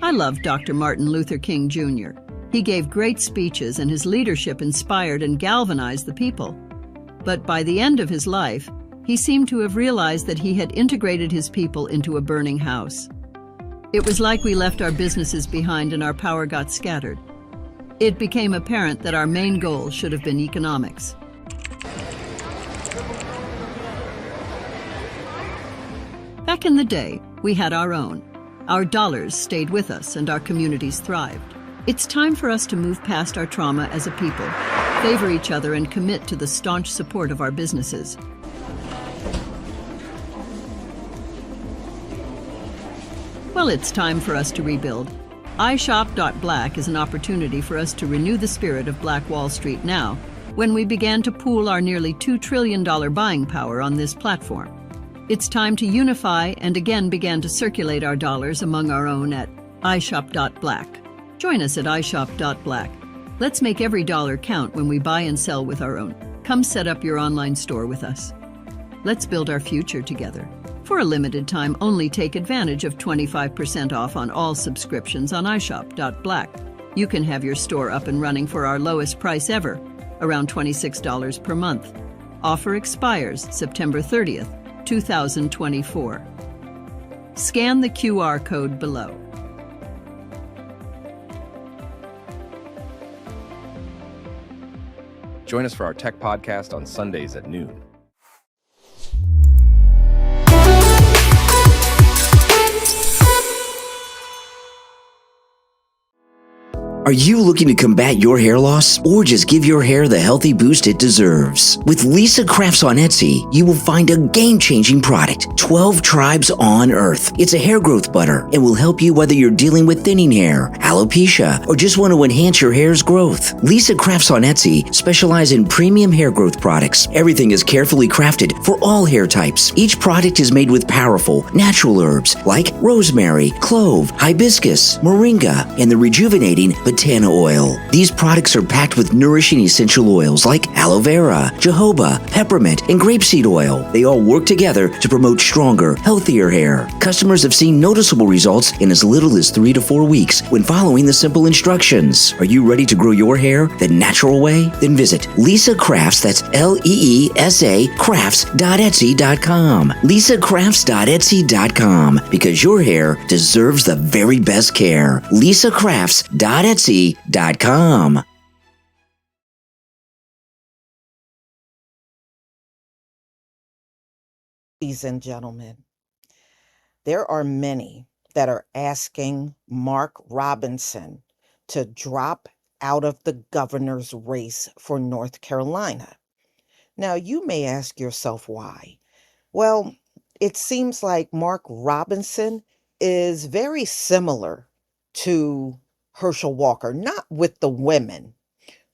I loved Dr. Martin Luther King Jr. He gave great speeches and his leadership inspired and galvanized the people. But by the end of his life, he seemed to have realized that he had integrated his people into a burning house. It was like we left our businesses behind and our power got scattered. It became apparent that our main goal should have been economics. Back in the day, we had our own. Our dollars stayed with us and our communities thrived. It's time for us to move past our trauma as a people, favor each other and commit to the staunch support of our businesses. Well, it's time for us to rebuild. ishop.black is an opportunity for us to renew the spirit of Black Wall Street now, when we began to pool our nearly $2 trillion buying power on this platform. It's time to unify and again begin to circulate our dollars among our own at ishop.black. Join us at ishop.black. Let's make every dollar count when we buy and sell with our own. Come set up your online store with us. Let's build our future together. For a limited time, only take advantage of 25% off on all subscriptions on ishop.black. You can have your store up and running for our lowest price ever, around $26 per month. Offer expires September 30th, 2024. Scan the QR code below. Join us for our tech podcast on Sundays at noon. Are you looking to combat your hair loss or just give your hair the healthy boost it deserves? With Lisa Crafts on Etsy, you will find a game-changing product, 12 Tribes on Earth. It's a hair growth butter and will help you whether you're dealing with thinning hair, alopecia, or just want to enhance your hair's growth. Lisa Crafts on Etsy specialize in premium hair growth products. Everything is carefully crafted for all hair types. Each product is made with powerful, natural herbs like rosemary, clove, hibiscus, moringa, and the rejuvenating Botana oil. These products are packed with nourishing essential oils like aloe vera, jojoba, peppermint, and grapeseed oil. They all work together to promote stronger, healthier hair. Customers have seen noticeable results in as little as 3 to 4 weeks when following the simple instructions. Are you ready to grow your hair the natural way? Then visit Lisa Crafts, that's Leesa crafts.etsy.com. LisaCrafts.etsy.com, because your hair deserves the very best care. LisaCrafts.etsy.com. Ladies and gentlemen, there are many that are asking Mark Robinson to drop out of the governor's race for North Carolina. Now, you may ask yourself why. Well, it seems like Mark Robinson is very similar to Herschel Walker, not with the women,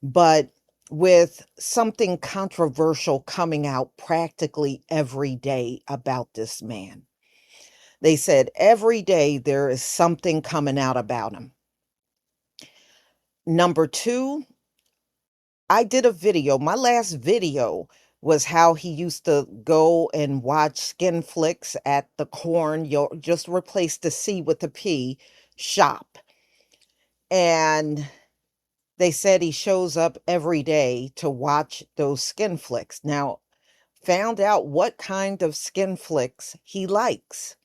but with something controversial coming out practically every day about this man. They said every day there is something coming out about him. Number two, I did a video. My last video was how he used to go and watch skin flicks at the corn. You'll just replace the C with the P shop. And they said he shows up every day to watch those skin flicks. Now, found out what kind of skin flicks he likes.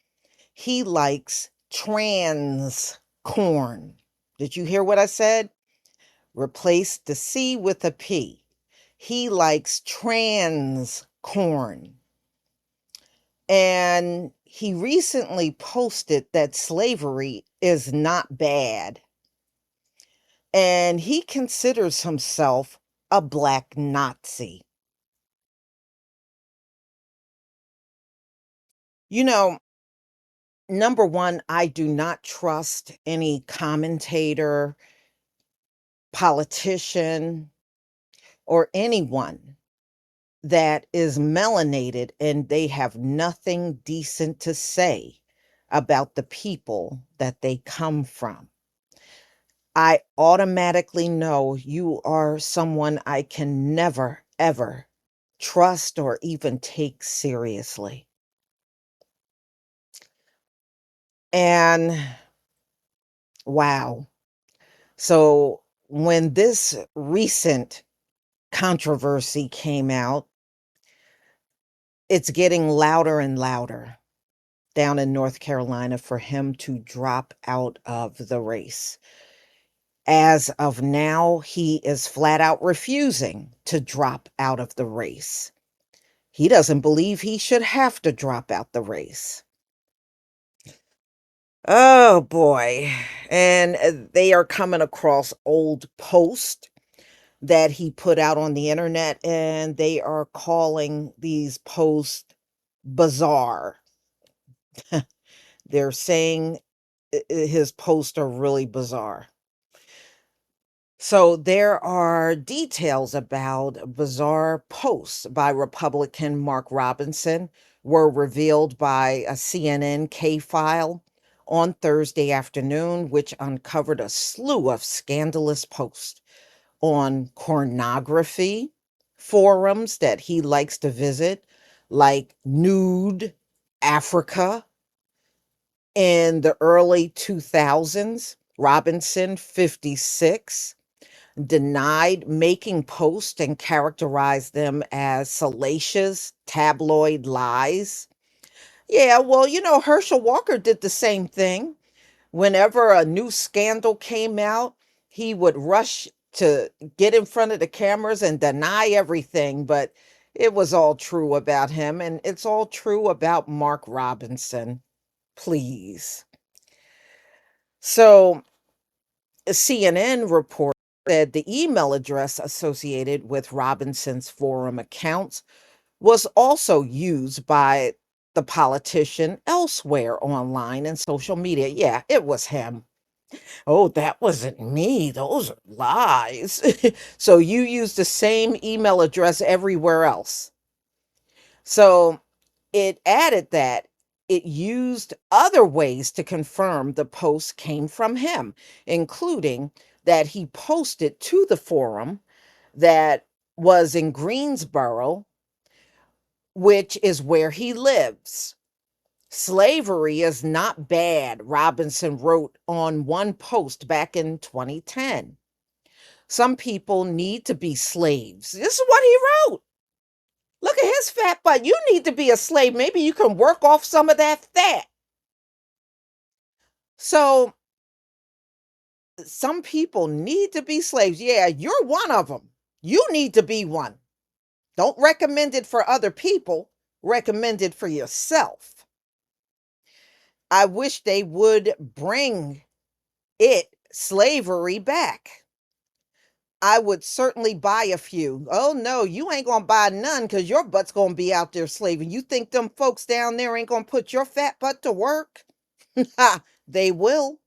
He likes trans corn. Did you hear what I said? Replace the C with a P. He likes trans corn. And he recently posted that slavery is not bad. And he considers himself a black Nazi. You know, number one, I do not trust any commentator, politician, or anyone that is melanated and they have nothing decent to say about the people that they come from. I automatically know you are someone I can never, ever trust or even take seriously. And Wow. So when this recent controversy came out, it's getting louder and louder down in North Carolina for him to drop out of the race. As of now, he is flat out refusing to drop out of the race. He doesn't believe he should have to drop out the race. Oh boy. And they are coming across old posts that he put out on the internet, and they are calling these posts bizarre. They're saying his posts are really bizarre. So there are details about bizarre posts by Republican Mark Robinson were revealed by a CNN K file on Thursday afternoon, which uncovered a slew of scandalous posts on pornography forums that he likes to visit, like Nude Africa. In the early 2000s, Robinson, 56, denied making posts and characterized them as salacious tabloid lies. Yeah, well, Herschel Walker did the same thing. Whenever a new scandal came out, he would rush to get in front of the cameras and deny everything, but it was all true about him, and it's all true about Mark Robinson. Please. So, CNN report said the email address associated with Robinson's forum accounts was also used by the politician elsewhere online and social media. Yeah, it was him. Oh, that wasn't me. Those are lies. So you use the same email address everywhere else. So it added that it used other ways to confirm the post came from him, including that he posted to the forum that was in Greensboro, which is where he lives. Slavery is not bad, Robinson wrote on one post back in 2010. Some people need to be slaves. This is what he wrote. Look at his fat butt. You need to be a slave. Maybe you can work off some of that fat. So, some people need to be slaves. Yeah, you're one of them. You need to be one. Don't recommend it for other people, recommend it for yourself. I wish they would bring slavery back. I would certainly buy a few. Oh no, you ain't gonna buy none because your butt's gonna be out there slaving. You think them folks down there ain't gonna put your fat butt to work? Ha, they will.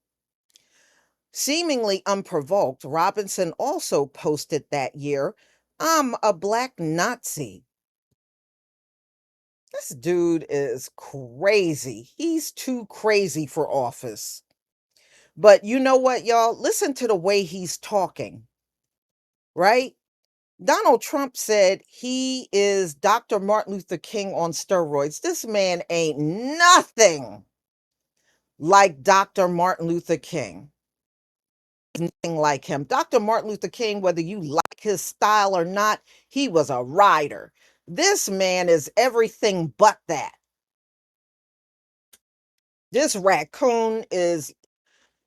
Seemingly unprovoked, Robinson also posted that year, I'm a black Nazi. This dude is crazy. He's too crazy for office. But you know what, y'all? Listen to the way he's talking, right? Donald Trump said he is Dr. Martin Luther King on steroids. This man ain't nothing like Dr. Martin Luther King. Nothing like him. Dr. Martin Luther King, whether you like his style or not, he was a rider. This man is everything but that. This raccoon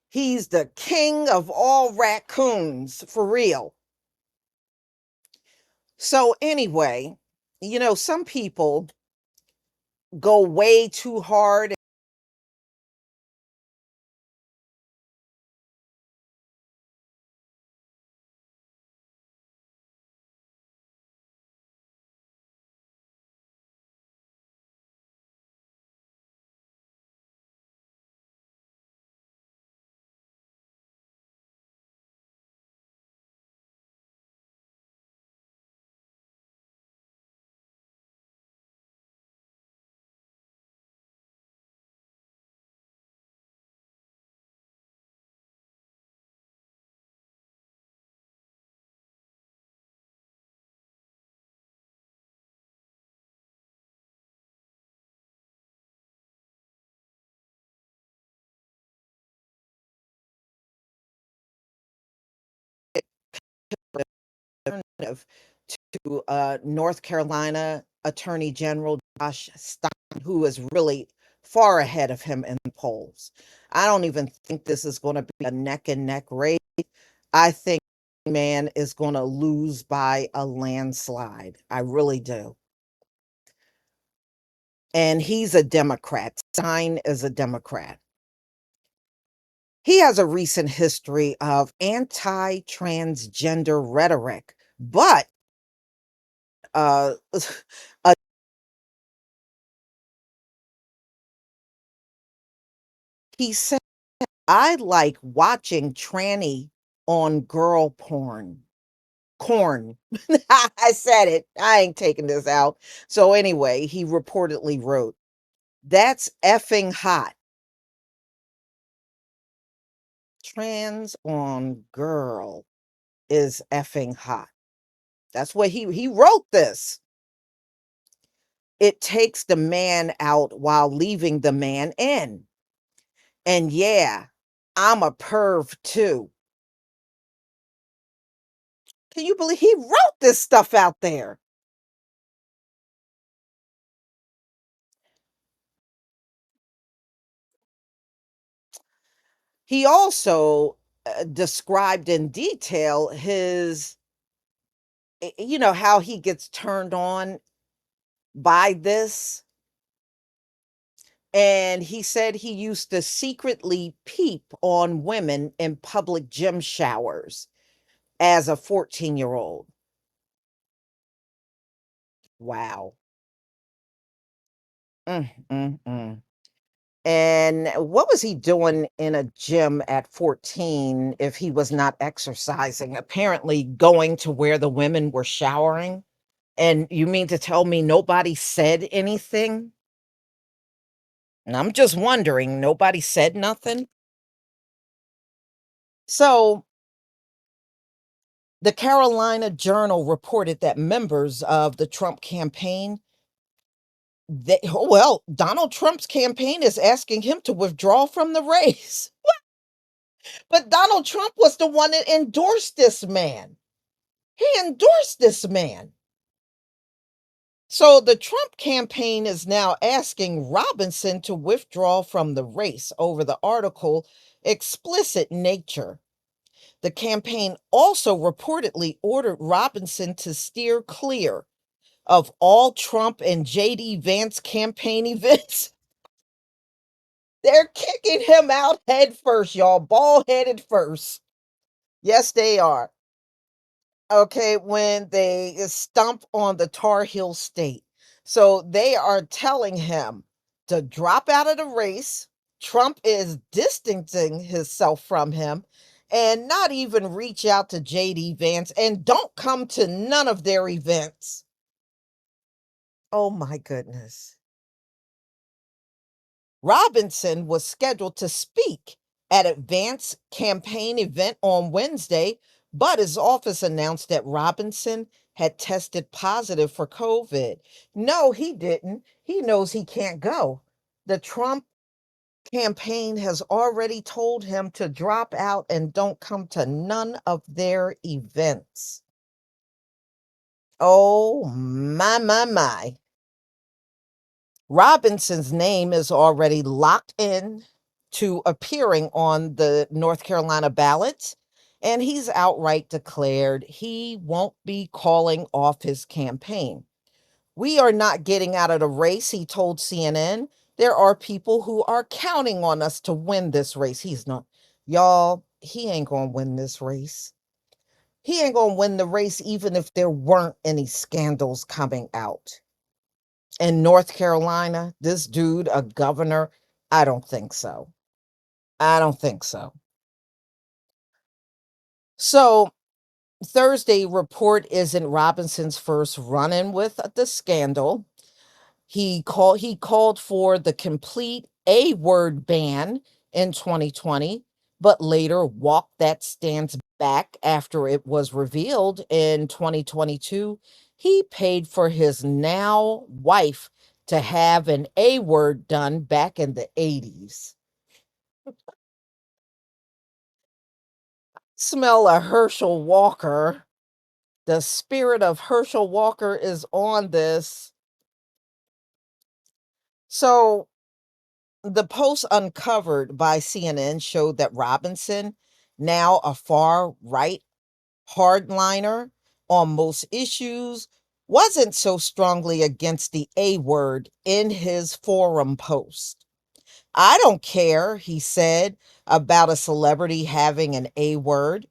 he's the king of all raccoons, for real. So, anyway, some people go way too hard. to North Carolina Attorney General Josh Stein, who is really far ahead of him in the polls. I don't even think this is going to be a neck and neck race. I think man is going to lose by a landslide. I really do. And he's a Democrat. Stein is a Democrat. He has a recent history of anti-transgender rhetoric, but uh, uh, he said, "I like watching tranny on girl porn." Corn. I said it. I ain't taking this out. So anyway, he reportedly wrote, "That's effing hot. Trans on girl is effing hot." That's what he wrote this. It takes the man out while leaving the man in. And yeah, I'm a perv too. Can you believe he wrote this stuff out there? He also described in detail his, how he gets turned on by this. And he said he used to secretly peep on women in public gym showers as a 14-year-old. Wow. Mm, mm, mm. And what was he doing in a gym at 14 if he was not exercising? Apparently going to where the women were showering. And you mean to tell me nobody said anything? And I'm just wondering, nobody said nothing? So, the Carolina Journal reported that members of the Trump campaign, Donald Trump's campaign is asking him to withdraw from the race. But Donald Trump was the one that endorsed this man. He endorsed this man. So the Trump campaign is now asking Robinson to withdraw from the race over the article Explicit Nature. The campaign also reportedly ordered Robinson to steer clear of all Trump and JD Vance campaign events. They're kicking him out head first, y'all, bald headed first. Yes, they are. Okay, when they stomp on the Tar Heel state. So they are telling him to drop out of the race. Trump is distancing himself from him and not even reach out to JD Vance and don't come to none of their events. Oh my goodness. Robinson was scheduled to speak at a Vance campaign event on Wednesday, but his office announced that Robinson had tested positive for COVID. No, he didn't. He knows he can't go. The Trump campaign has already told him to drop out and don't come to none of their events. Oh, my, my, my. Robinson's name is already locked in to appearing on the North Carolina ballots, and he's outright declared he won't be calling off his campaign. "We are not getting out of the race," he told CNN. "There are people who are counting on us to win this race." He's not. Y'all, he ain't going to win this race. He ain't going to win the race even if there weren't any scandals coming out. In North Carolina, this dude, a governor, I don't think so. I don't think so. So, Thursday report isn't Robinson's first run-in with the scandal. He called for the complete A-word ban in 2020, but later walked that stance back after it was revealed in 2022 he paid for his now wife to have an A-word done back in the 80s. Smell a Herschel Walker. The spirit of Herschel Walker is on this. So the post uncovered by CNN showed that Robinson, now a far right hardliner on most issues, wasn't so strongly against the A word in his forum post. I don't care, he said, about a celebrity having an A word.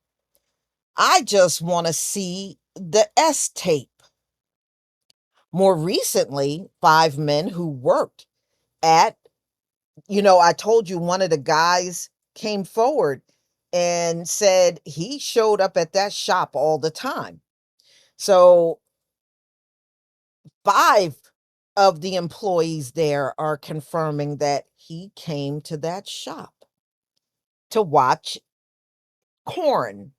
I just want to see the S tape. More recently, 5 men who worked at, I told you one of the guys came forward and said he showed up at that shop all the time. So 5 of the employees there are confirming that he came to that shop to watch corn.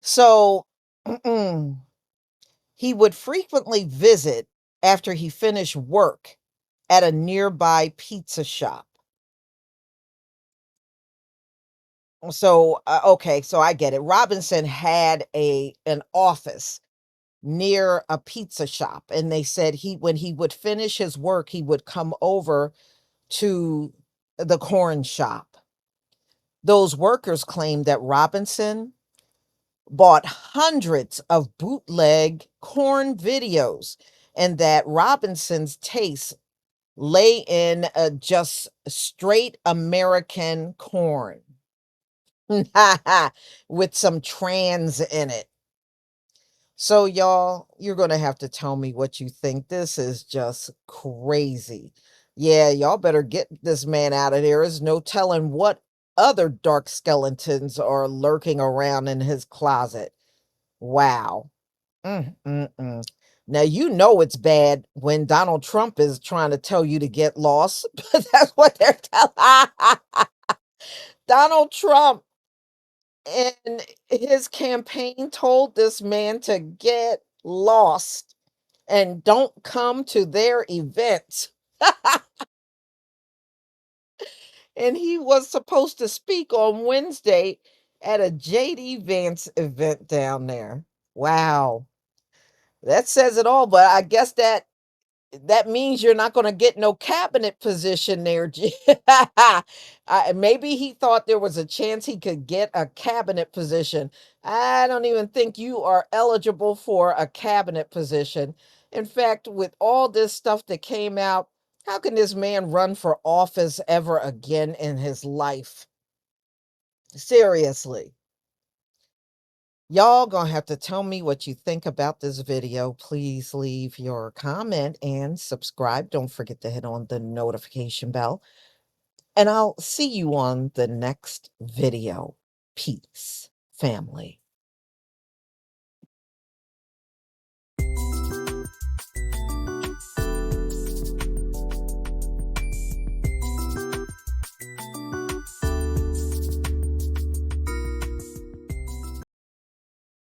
So he would frequently visit after he finished work at a nearby pizza shop. So, okay, so I get it. Robinson had an office near a pizza shop, and they said when he would finish his work, he would come over to the corn shop. Those workers claimed that Robinson bought hundreds of bootleg corn videos and that Robinson's taste lay in just straight American corn with some trans in it. So, y'all, you're going to have to tell me what you think. This is just crazy. Yeah, y'all better get this man out of there. There's no telling what other dark skeletons are lurking around in his closet. Wow. Mm. Now, you know it's bad when Donald Trump is trying to tell you to get lost, but that's what they're telling. Donald Trump and his campaign told this man to get lost and don't come to their events. And he was supposed to speak on Wednesday at a JD Vance event down there. Wow. That says it all, but I guess that means you're not gonna get no cabinet position there, maybe he thought there was a chance he could get a cabinet position. I don't even think you are eligible for a cabinet position. In fact, with all this stuff that came out, how can this man run for office ever again in his life? Seriously. Y'all gonna have to tell me what you think about this video. Please leave your comment and subscribe. Don't forget to hit on the notification bell. And I'll see you on the next video. Peace, family.